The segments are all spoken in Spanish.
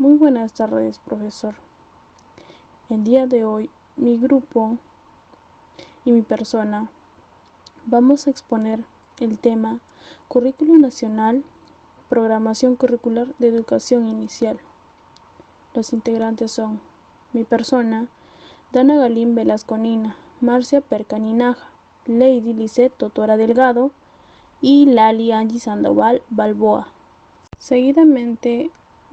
Muy buenas tardes, profesor. El día de hoy, mi grupo y mi persona vamos a exponer el tema Currículum Nacional, Programación Curricular de Educación Inicial. Los integrantes son mi persona, Dana Galín Velasconina, Marcia Percaninaja, Lady Lisette Totora Delgado y Lali Angie Sandoval Balboa. Seguidamente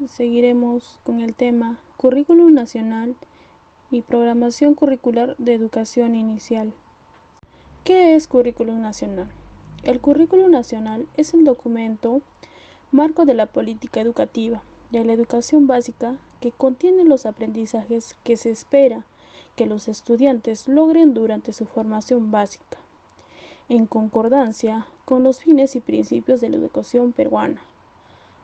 seguiremos con el tema Currículum Nacional y Programación Curricular de Educación Inicial. ¿Qué es Currículum Nacional? El Currículum Nacional es el documento marco de la política educativa de la educación básica que contiene los aprendizajes que se espera que los estudiantes logren durante su formación básica, en concordancia con los fines y principios de la educación peruana,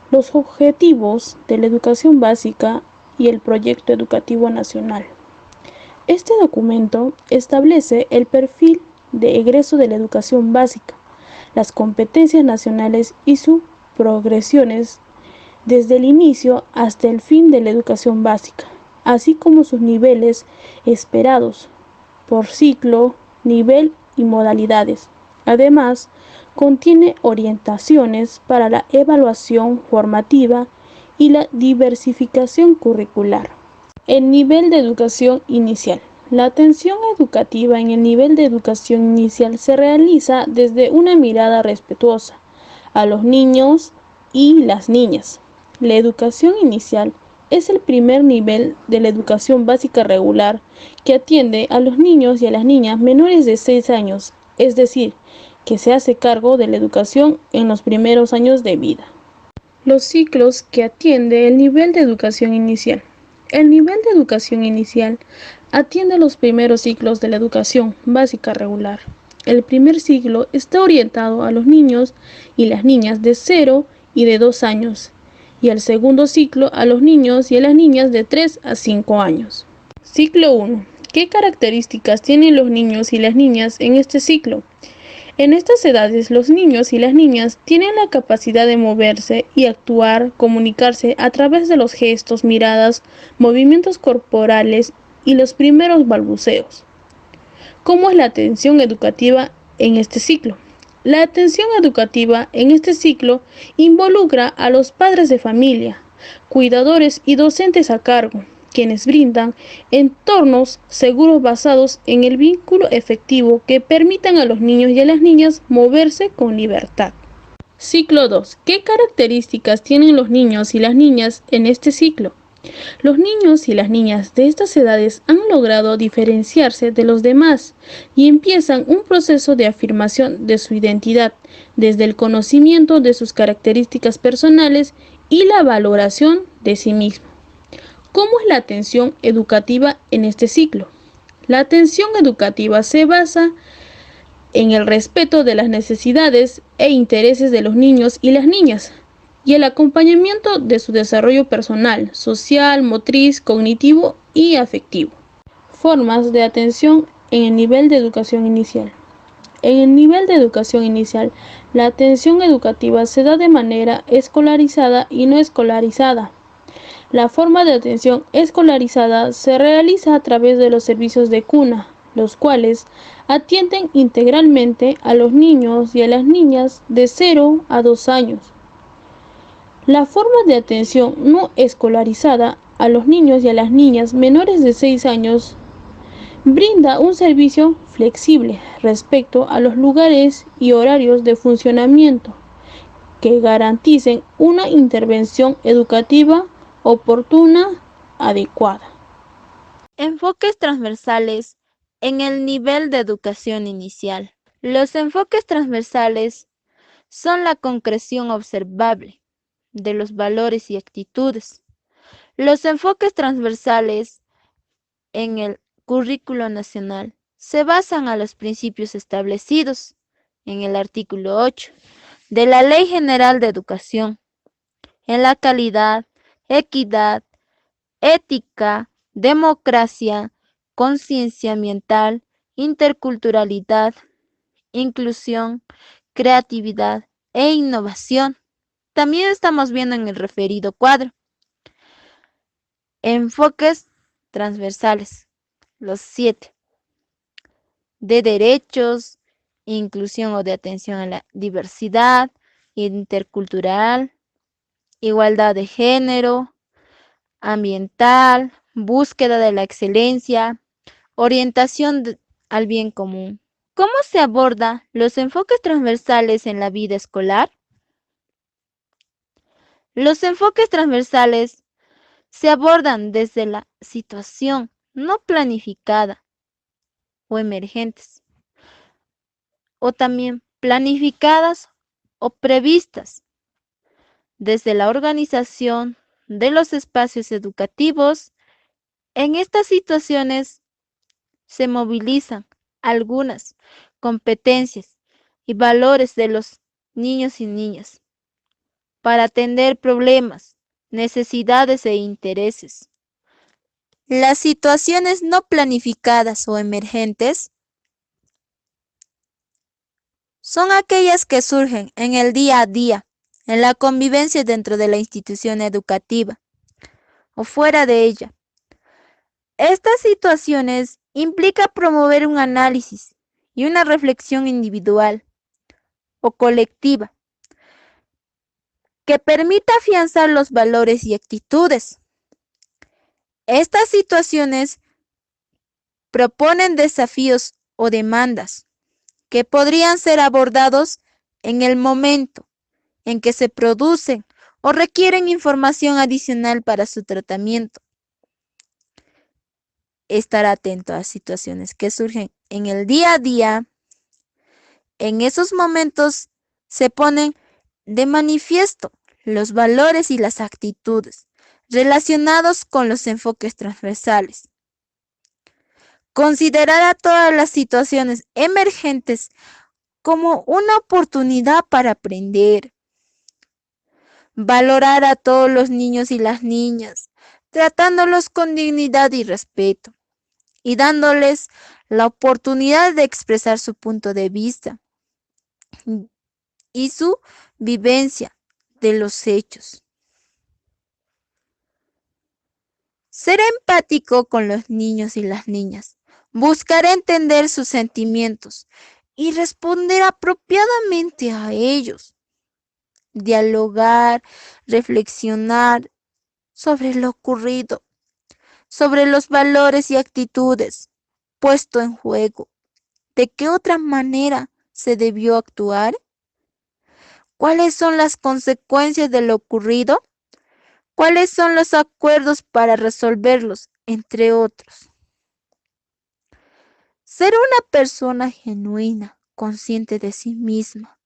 los objetivos de la educación básica y el proyecto educativo nacional. Este documento establece el perfil de egreso de la educación básica, las competencias nacionales y sus progresiones desde el inicio hasta el fin de la educación básica, así como sus niveles esperados por ciclo, nivel y modalidades. Además, contiene orientaciones para la evaluación formativa y la diversificación curricular. El nivel de educación inicial. La atención educativa en el nivel de educación inicial se realiza desde una mirada respetuosa a los niños y las niñas. La educación inicial es el primer nivel de la educación básica regular que atiende a los niños y a las niñas menores de 6 años, es decir, que se hace cargo de la educación en los primeros años de vida. Los ciclos que atiende el nivel de educación inicial. El nivel de educación inicial atiende los primeros ciclos de la educación básica regular. El primer ciclo está orientado a los niños y las niñas de 0 y de 2 años, y el segundo ciclo a los niños y a las niñas de 3 a 5 años. Ciclo 1. ¿Qué características tienen los niños y las niñas en este ciclo? En estas edades, los niños y las niñas tienen la capacidad de moverse y actuar, comunicarse a través de los gestos, miradas, movimientos corporales y los primeros balbuceos. ¿Cómo es la atención educativa en este ciclo? La atención educativa en este ciclo involucra a los padres de familia, cuidadores y docentes a cargo, quienes brindan entornos seguros basados en el vínculo efectivo que permitan a los niños y a las niñas moverse con libertad. Ciclo 2. ¿Qué características tienen los niños y las niñas en este ciclo? Los niños y las niñas de estas edades han logrado diferenciarse de los demás y empiezan un proceso de afirmación de su identidad desde el conocimiento de sus características personales y la valoración de sí mismo. ¿Cómo es la atención educativa en este ciclo? La atención educativa se basa en el respeto de las necesidades e intereses de los niños y las niñas, y el acompañamiento de su desarrollo personal, social, motriz, cognitivo y afectivo. Formas de atención en el nivel de educación inicial. En el nivel de educación inicial, la atención educativa se da de manera escolarizada y no escolarizada. La forma de atención escolarizada se realiza a través de los servicios de cuna, los cuales atienden integralmente a los niños y a las niñas de 0 a 2 años. La forma de atención no escolarizada a los niños y a las niñas menores de 6 años brinda un servicio flexible respecto a los lugares y horarios de funcionamiento que garanticen una intervención educativa oportuna, adecuada. Enfoques transversales en el nivel de educación inicial. Los enfoques transversales son la concreción observable de los valores y actitudes. Los enfoques transversales en el currículo nacional se basan a los principios establecidos en el artículo 8 de la Ley General de Educación, en la calidad, equidad, ética, democracia, conciencia ambiental, interculturalidad, inclusión, creatividad e innovación. También estamos viendo en el referido cuadro enfoques transversales, los 7, de derechos, inclusión o de atención a la diversidad intercultural, igualdad de género, ambiental, búsqueda de la excelencia, orientación al bien común. ¿Cómo se aborda los enfoques transversales en la vida escolar? Los enfoques transversales se abordan desde la situación no planificada o emergentes, o también planificadas o previstas, desde la organización de los espacios educativos. En estas situaciones se movilizan algunas competencias y valores de los niños y niñas para atender problemas, necesidades e intereses. Las situaciones no planificadas o emergentes son aquellas que surgen en el día a día, en la convivencia dentro de la institución educativa o fuera de ella. Estas situaciones implican promover un análisis y una reflexión individual o colectiva que permita afianzar los valores y actitudes. Estas situaciones proponen desafíos o demandas que podrían ser abordados en el momento en que se producen o requieren información adicional para su tratamiento. Estar atento a situaciones que surgen en el día a día. En esos momentos se ponen de manifiesto los valores y las actitudes relacionados con los enfoques transversales. Considerar a todas las situaciones emergentes como una oportunidad para aprender. Valorar a todos los niños y las niñas, tratándolos con dignidad y respeto, y dándoles la oportunidad de expresar su punto de vista y su vivencia de los hechos. Ser empático con los niños y las niñas, buscar entender sus sentimientos y responder apropiadamente a ellos. Dialogar, reflexionar sobre lo ocurrido, sobre los valores y actitudes puesto en juego. ¿De qué otra manera se debió actuar? ¿Cuáles son las consecuencias de lo ocurrido? ¿Cuáles son los acuerdos para resolverlos, entre otros? Ser una persona genuina, consciente de sí misma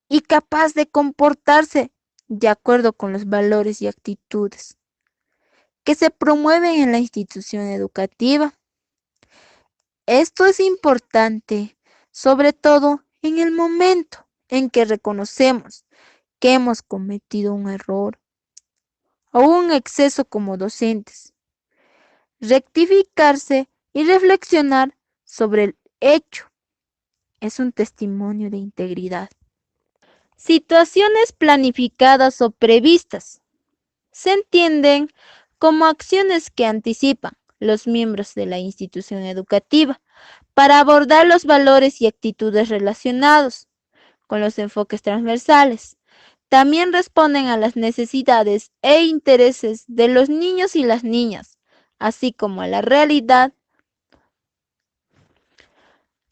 y capaz de comportarse de acuerdo con los valores y actitudes que se promueven en la institución educativa. Esto es importante, sobre todo en el momento en que reconocemos que hemos cometido un error o un exceso como docentes. Rectificarse y reflexionar sobre el hecho es un testimonio de integridad. Situaciones planificadas o previstas se entienden como acciones que anticipan los miembros de la institución educativa para abordar los valores y actitudes relacionados con los enfoques transversales. También responden a las necesidades e intereses de los niños y las niñas, así como a la realidad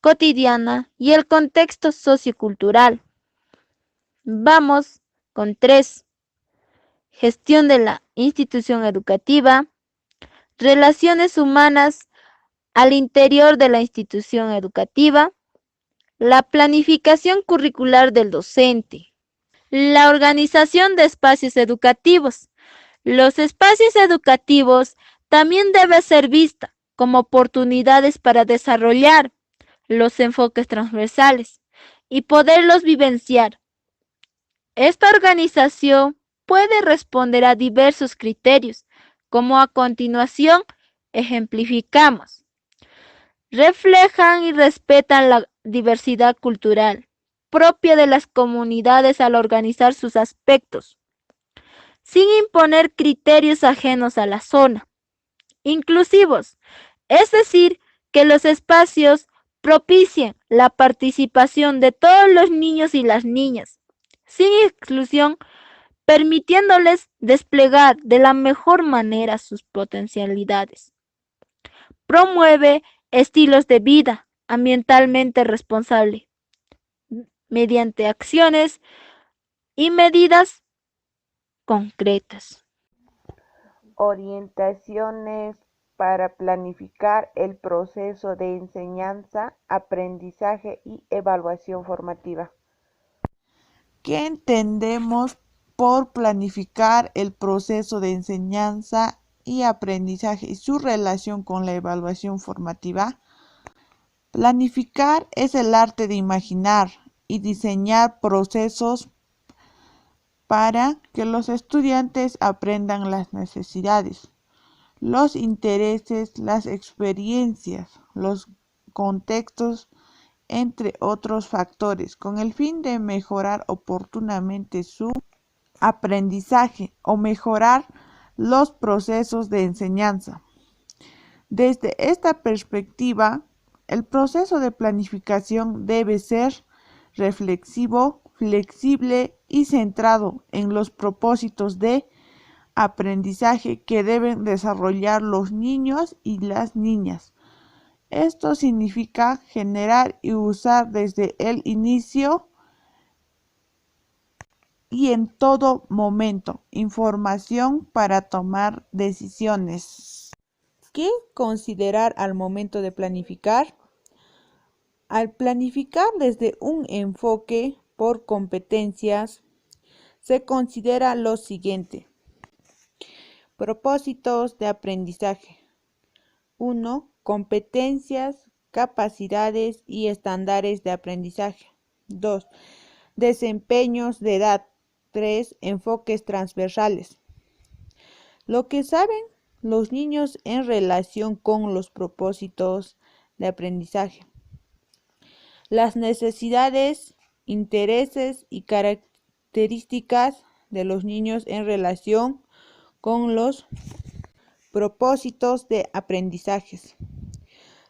cotidiana y el contexto sociocultural. Vamos con 3. Gestión de la institución educativa, relaciones humanas al interior de la institución educativa, la planificación curricular del docente, la organización de espacios educativos. Los espacios educativos también deben ser vistos como oportunidades para desarrollar los enfoques transversales y poderlos vivenciar. Esta organización puede responder a diversos criterios, como a continuación ejemplificamos. Reflejan y respetan la diversidad cultural propia de las comunidades al organizar sus aspectos, sin imponer criterios ajenos a la zona. inclusivos, es decir, que los espacios propicien la participación de todos los niños y las niñas, sin exclusión, permitiéndoles desplegar de la mejor manera sus potencialidades. Promueve estilos de vida ambientalmente responsable mediante acciones y medidas concretas. Orientaciones para planificar el proceso de enseñanza, aprendizaje y evaluación formativa. ¿Qué entendemos por planificar el proceso de enseñanza y aprendizaje y su relación con la evaluación formativa? Planificar es el arte de imaginar y diseñar procesos para que los estudiantes aprendan las necesidades, los intereses, las experiencias, los contextos, entre otros factores, con el fin de mejorar oportunamente su aprendizaje o mejorar los procesos de enseñanza. Desde esta perspectiva, el proceso de planificación debe ser reflexivo, flexible y centrado en los propósitos de aprendizaje que deben desarrollar los niños y las niñas. Esto significa generar y usar desde el inicio y en todo momento información para tomar decisiones. ¿Qué considerar al momento de planificar? Al planificar desde un enfoque por competencias, se considera lo siguiente. Propósitos de aprendizaje. 1. Competencias, capacidades y estándares de aprendizaje. 2. Desempeños de edad. 3. Enfoques transversales. Lo que saben los niños en relación con los propósitos de aprendizaje. Las necesidades, intereses y características de los niños en relación con los propósitos de aprendizajes.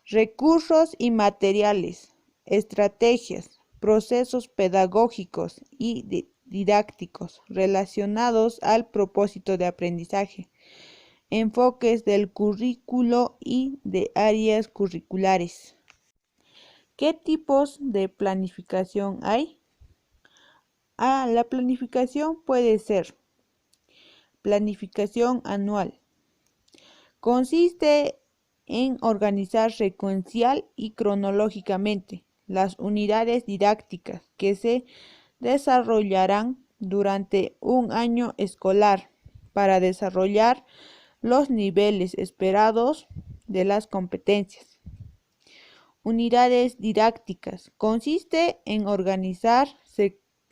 Recursos y materiales, estrategias, procesos pedagógicos y didácticos relacionados al propósito de aprendizaje, enfoques del currículo y de áreas curriculares. ¿Qué tipos de planificación hay? La planificación puede ser planificación anual. Consiste en organizar secuencial y cronológicamente las unidades didácticas que se desarrollarán durante un año escolar para desarrollar los niveles esperados de las competencias. Unidades didácticas. Consiste en organizar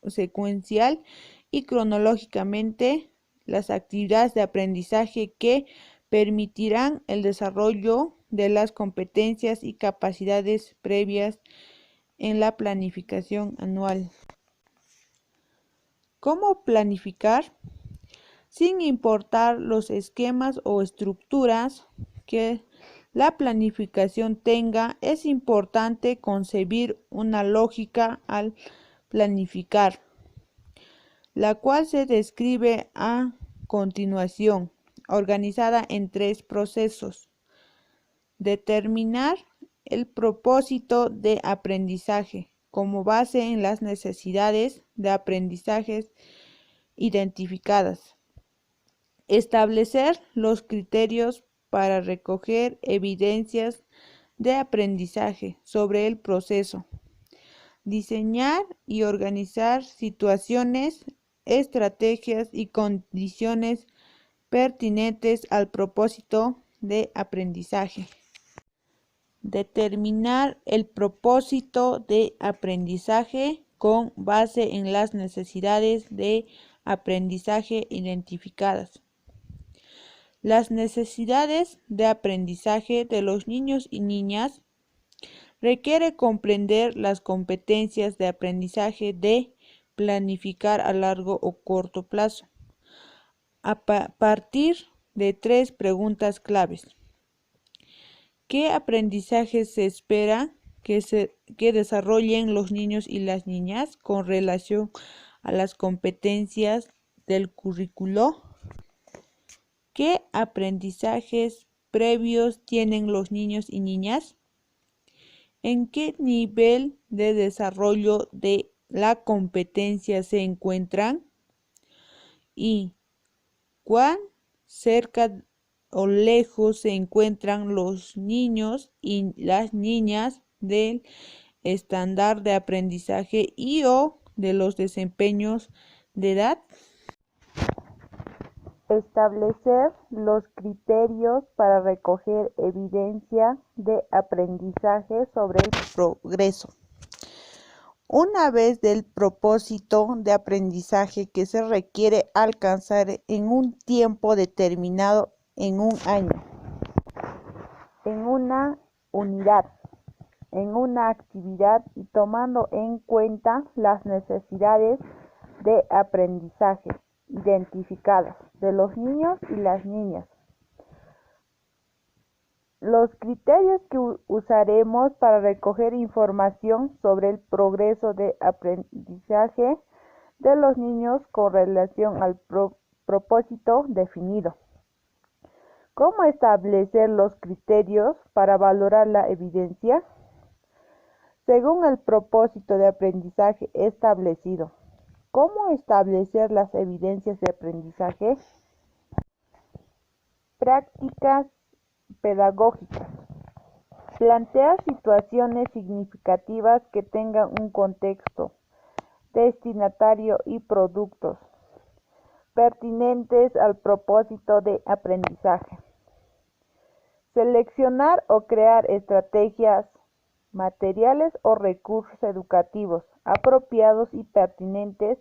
secuencial y cronológicamente las actividades de aprendizaje que permitirán el desarrollo de las competencias y capacidades previas en la planificación anual. ¿Cómo planificar? Sin importar los esquemas o estructuras que la planificación tenga, es importante concebir una lógica al planificar, la cual se describe a continuación, organizada en 3 procesos. Determinar el propósito de aprendizaje como base en las necesidades de aprendizaje identificadas. Establecer los criterios para recoger evidencias de aprendizaje sobre el proceso. Diseñar y organizar situaciones, estrategias y condiciones pertinentes al propósito de aprendizaje. Determinar el propósito de aprendizaje con base en las necesidades de aprendizaje identificadas. Las necesidades de aprendizaje de los niños y niñas requiere comprender las competencias de aprendizaje de planificar a largo o corto plazo, a partir de 3 preguntas claves. ¿Qué aprendizaje se espera que desarrollen los niños y las niñas con relación a las competencias del currículo? ¿Qué aprendizajes previos tienen los niños y niñas? ¿En qué nivel de desarrollo de la competencia se encuentran? ¿Y cuán cerca o lejos se encuentran los niños y las niñas del estándar de aprendizaje y o de los desempeños de edad? Establecer los criterios para recoger evidencia de aprendizaje sobre el Progreso. Una vez del propósito de aprendizaje que se requiere alcanzar en un tiempo determinado, en un año, en una unidad, en una actividad y tomando en cuenta las necesidades de aprendizaje identificadas de los niños y las niñas. Los criterios que usaremos para recoger información sobre el progreso de aprendizaje de los niños con relación al propósito definido. ¿Cómo establecer los criterios para valorar la evidencia? Según el propósito de aprendizaje establecido. ¿Cómo establecer las evidencias de aprendizaje? Prácticas pedagógicas. Plantear situaciones significativas que tengan un contexto, destinatario y productos pertinentes al propósito de aprendizaje. Seleccionar o crear estrategias, materiales o recursos educativos apropiados y pertinentes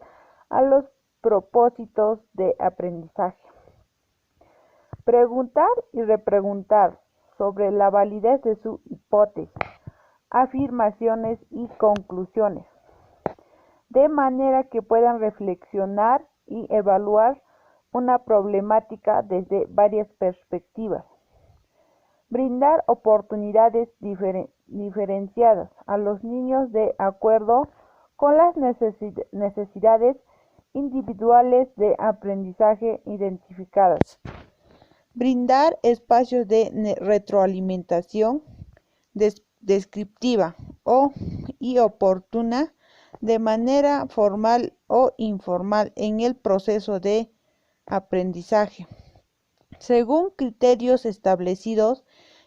a los propósitos de aprendizaje. Preguntar y repreguntar sobre la validez de su hipótesis, afirmaciones y conclusiones, de manera que puedan reflexionar y evaluar una problemática desde varias perspectivas. Brindar oportunidades diferenciadas a los niños de acuerdo con las necesidades individuales de aprendizaje identificadas. Brindar espacios de retroalimentación descriptiva y oportuna de manera formal o informal en el proceso de aprendizaje, según criterios establecidos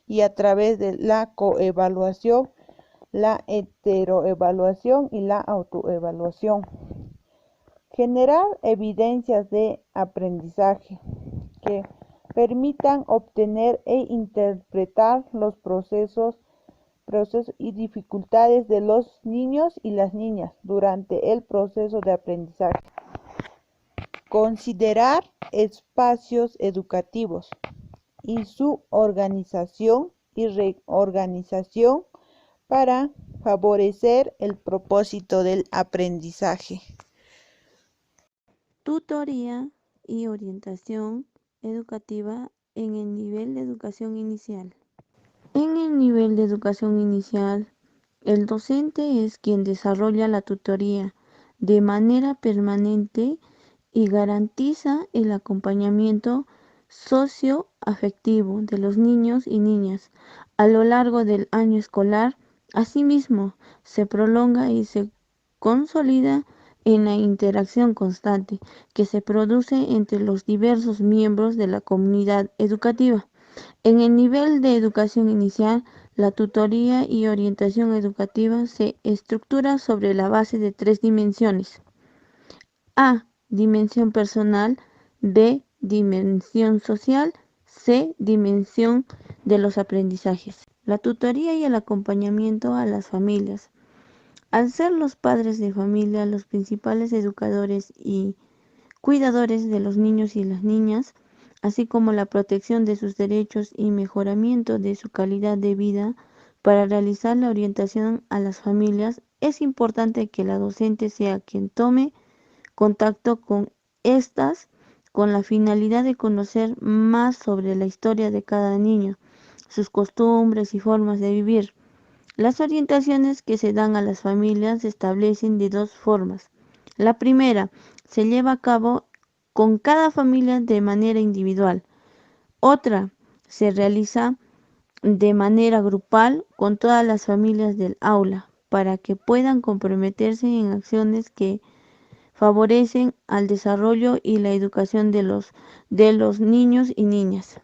y a través de la coevaluación, la heteroevaluación y la autoevaluación. Generar evidencias de aprendizaje que permitan obtener e interpretar los procesos y dificultades de los niños y las niñas durante el proceso de aprendizaje. Considerar espacios educativos y su organización y reorganización para favorecer el propósito del aprendizaje. Tutoría y orientación educativa en el nivel de educación inicial. En el nivel de educación inicial, el docente es quien desarrolla la tutoría de manera permanente y garantiza el acompañamiento socioafectivo de los niños y niñas a lo largo del año escolar. Asimismo, se prolonga y se consolida en la interacción constante que se produce entre los diversos miembros de la comunidad educativa. En el nivel de educación inicial, la tutoría y orientación educativa se estructura sobre la base de 3 dimensiones. A. Dimensión personal. B. Dimensión social. C. Dimensión de los aprendizajes. La tutoría y el acompañamiento a las familias. Al ser los padres de familia los principales educadores y cuidadores de los niños y las niñas, así como la protección de sus derechos y mejoramiento de su calidad de vida, para realizar la orientación a las familias, es importante que la docente sea quien tome contacto con estas con la finalidad de conocer más sobre la historia de cada niño, sus costumbres y formas de vivir. Las orientaciones que se dan a las familias se establecen de dos formas. La primera se lleva a cabo con cada familia de manera individual. Otra se realiza de manera grupal con todas las familias del aula para que puedan comprometerse en acciones que favorecen al desarrollo y la educación de los niños y niñas.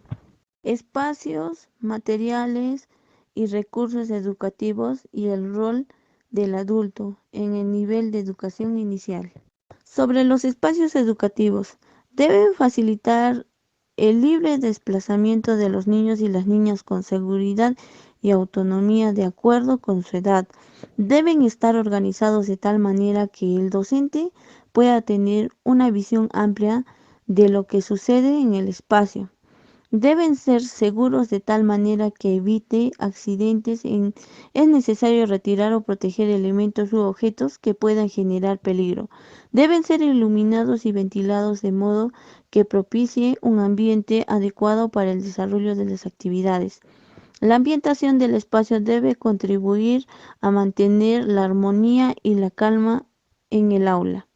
Espacios, materiales y recursos educativos y el rol del adulto en el nivel de educación inicial. Sobre los espacios educativos, deben facilitar el libre desplazamiento de los niños y las niñas con seguridad y autonomía de acuerdo con su edad. Deben estar organizados de tal manera que el docente pueda tener una visión amplia de lo que sucede en el espacio. Deben ser seguros de tal manera que evite accidentes. Es necesario retirar o proteger elementos u objetos que puedan generar peligro. Deben ser iluminados y ventilados de modo que propicie un ambiente adecuado para el desarrollo de las actividades. La ambientación del espacio debe contribuir a mantener la armonía y la calma en el aula.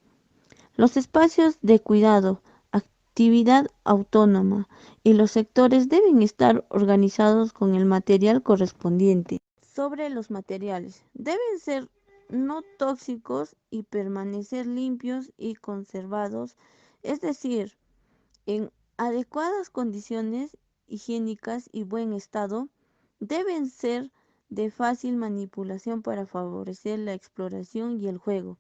Los espacios de cuidado, actividad autónoma y los sectores deben estar organizados con el material correspondiente. Sobre los materiales, deben ser no tóxicos y permanecer limpios y conservados, es decir, en adecuadas condiciones higiénicas y buen estado. Deben ser de fácil manipulación para favorecer la exploración y el juego.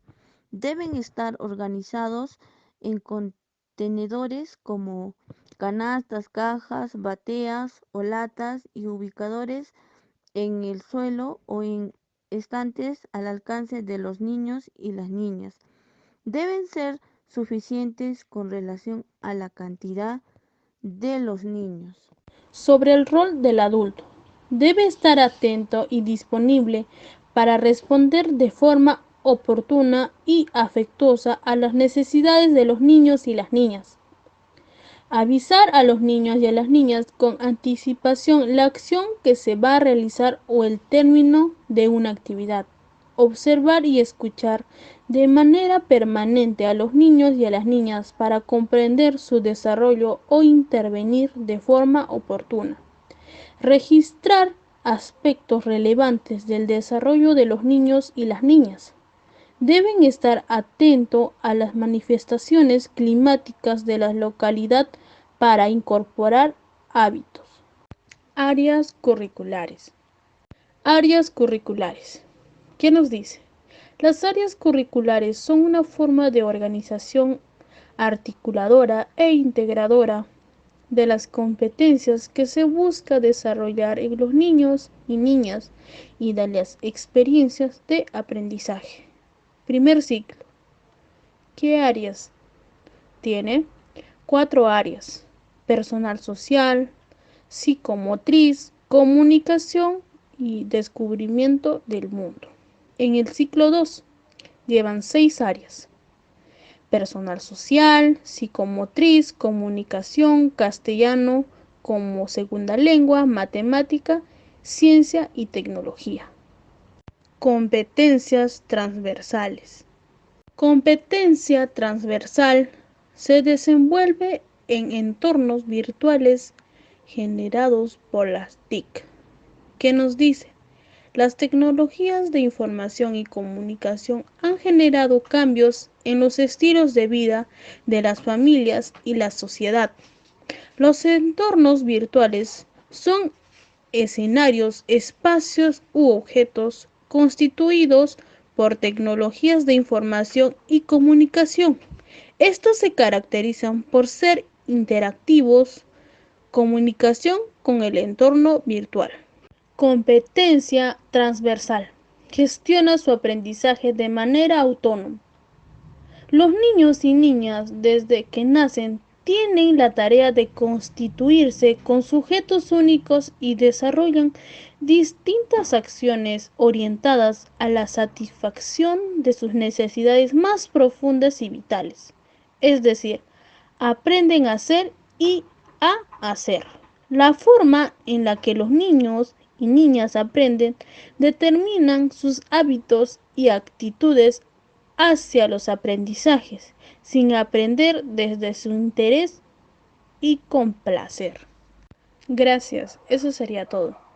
Deben estar organizados en contenedores como canastas, cajas, bateas o latas y ubicadores en el suelo o en estantes al alcance de los niños y las niñas. Deben ser suficientes con relación a la cantidad de los niños. Sobre el rol del adulto, debe estar atento y disponible para responder de forma oportuna y afectuosa a las necesidades de los niños y las niñas. Avisar a los niños y a las niñas con anticipación la acción que se va a realizar o el término de una actividad. Observar y escuchar de manera permanente a los niños y a las niñas para comprender su desarrollo o intervenir de forma oportuna. Registrar aspectos relevantes del desarrollo de los niños y las niñas. Deben estar atentos a las manifestaciones climáticas de la localidad para incorporar hábitos. Áreas curriculares. Áreas curriculares. ¿Qué nos dice? Las áreas curriculares son una forma de organización articuladora e integradora de las competencias que se busca desarrollar en los niños y niñas y de las experiencias de aprendizaje. Primer ciclo. ¿Qué áreas tiene? 4 áreas: personal social, psicomotriz, comunicación y descubrimiento del mundo. En el ciclo 2 llevan 6 áreas: personal social, psicomotriz, comunicación, castellano como segunda lengua, matemática, ciencia y tecnología. Competencias transversales. Competencia transversal se desenvuelve en entornos virtuales generados por las TIC. ¿Qué nos dice? Las tecnologías de información y comunicación han generado cambios en los estilos de vida de las familias y la sociedad. Los entornos virtuales son escenarios, espacios u objetos constituidos por tecnologías de información y comunicación. Estos se caracterizan por ser interactivos, comunicación con el entorno virtual. Competencia transversal. Gestiona su aprendizaje de manera autónoma. Los niños y niñas desde que nacen tienen la tarea de constituirse con sujetos únicos y desarrollan distintas acciones orientadas a la satisfacción de sus necesidades más profundas y vitales. Es decir, aprenden a ser y a hacer. La forma en la que los niños y niñas aprenden determinan sus hábitos y actitudes hacia los aprendizajes, sin aprender desde su interés y con placer. Gracias, eso sería todo.